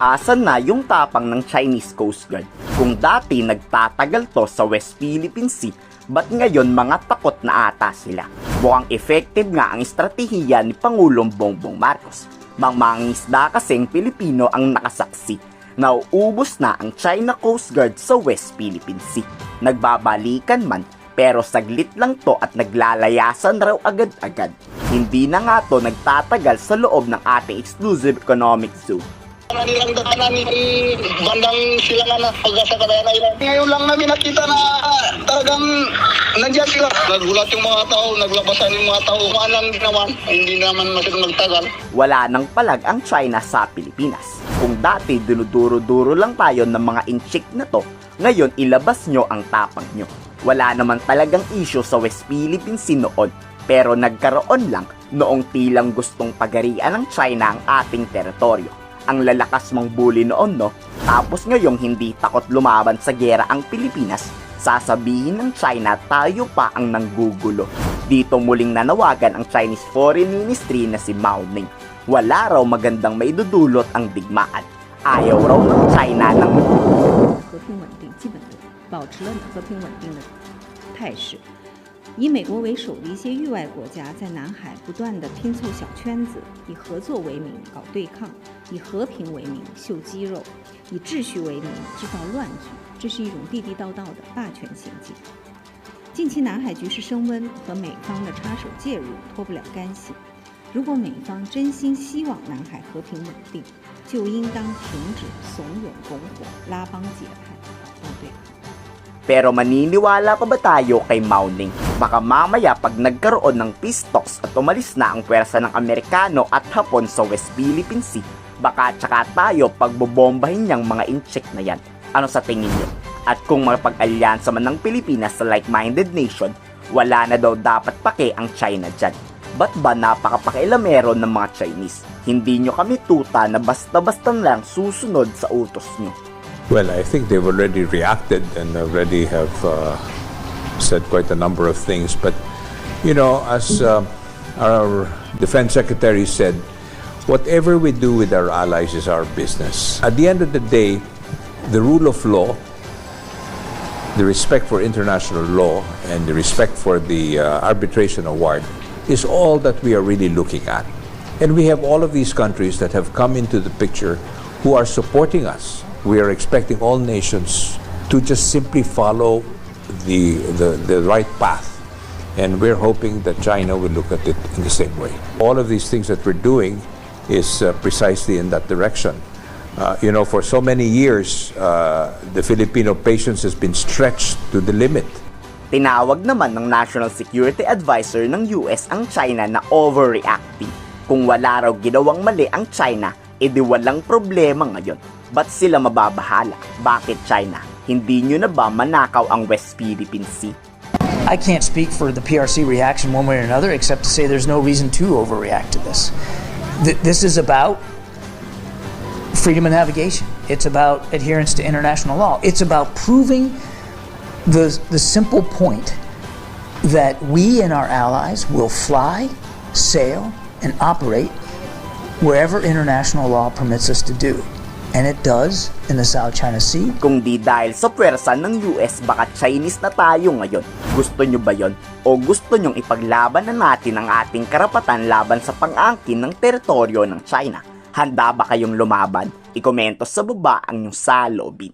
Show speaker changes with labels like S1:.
S1: Asan na yung tapang ng Chinese Coast Guard? Kung dati nagtatagal to sa West Philippine Sea, ba't ngayon mga takot na ata sila? Mukhang effective nga ang estratehiya ni Pangulong Bongbong Marcos. Mangingisda kasing Pilipino ang nakasaksi. Nauubos na ang China Coast Guard sa West Philippine Sea. Nagbabalikan man, pero saglit lang to at naglalayasan raw agad-agad. Hindi na nga to nagtatagal sa loob ng ating exclusive economic zone.
S2: Nilang daanan ni bandang silangan na pagkasa kadayan na ilan. Ngayon lang namin nakita na talagang nandiyan sila. Nagulat yung mga tao, naglabasan yung mga tao. Maalang naman, hindi naman masyadong nagtagal.
S1: Wala nang palag ang China sa Pilipinas. Kung dati dinuduro-duro lang tayo ng mga inchik na to, ngayon ilabas nyo ang tapang nyo. Wala naman talagang issue sa West Philippine Sea noon, pero nagkaroon lang noong tilang gustong pagarian ng China ang ating teritoryo. Ang lalakas mong bully noon, no? Tapos ngayong hindi takot lumaban sa giyera ang Pilipinas, sasabihin ng China tayo pa ang nanggugulo. Dito muling nanawagan ang Chinese Foreign Ministry na si Mao Ning. Wala raw magandang maidudulot ang digmaan. Ayaw raw ng China ng
S3: 和平稳定基本的保持了和平稳定的态势。以美国为首的一些域外国家在南海不断地拼凑小圈子，以合作为名搞对抗，以和平为名秀肌肉，以秩序为名制造乱局，这是一种地地道道的霸权行径。近期南海局势升温，和美方的插手介入脱不了干系。如果美方真心希望南海和平稳定，就应当停止怂恿拱火、拉帮结派、挑拨对抗。
S1: Pero maniniwala pa ba tayo kay Mao Ning? Baka mamaya pag nagkaroon ng peace talks at umalis na ang pwersa ng Amerikano at Hapon sa West Philippine Sea, baka tsaka tayo pagbobombahin niyang mga inchik na yan. Ano sa tingin niyo? At kung mapag-alyansa man ng Pilipinas sa like-minded nation, wala na daw dapat pake ang China dyan. Ba't ba napakapakialamero ng mga Chinese? Hindi nyo kami tuta na basta-basta lang susunod sa utos nyo.
S4: Well, I think they've already reacted and already have said quite a number of things. But, you know, as our Defense Secretary said, whatever we do with our allies is our business. At the end of the day, the rule of law, the respect for international law, and the respect for the arbitration award is all that we are really looking at. And we have all of these countries that have come into the picture who are supporting us. We are expecting all nations to just simply follow the right path. And we're hoping that China will look at it in the same way. All of these things that we're doing is precisely in that direction. You know, for so many years, the Filipino patience has been stretched to the limit.
S1: Tinawag naman ng National Security Advisor ng US ang China na overreacting. Kung wala raw ginawang mali ang China, edi walang problema ngayon. Ba't sila mababahala? Bakit China? Hindi nyo na ba manakaw ang West Philippine Sea?
S5: I can't speak for the PRC reaction one way or another except to say there's no reason to overreact to this. This is about freedom of navigation. It's about adherence to international law. It's about proving the simple point that we and our allies will fly, sail, and operate wherever international law permits us to do. And it does in the South China Sea.
S1: Kung di dahil sa pwersa ng US, baka Chinese na tayo ngayon. Gusto nyo ba yon? O gusto nyong ipaglaban na natin ang ating karapatan laban sa pang-angkin ng teritoryo ng China? Handa ba kayong lumaban? Ikomento sa baba ang inyong saloobin.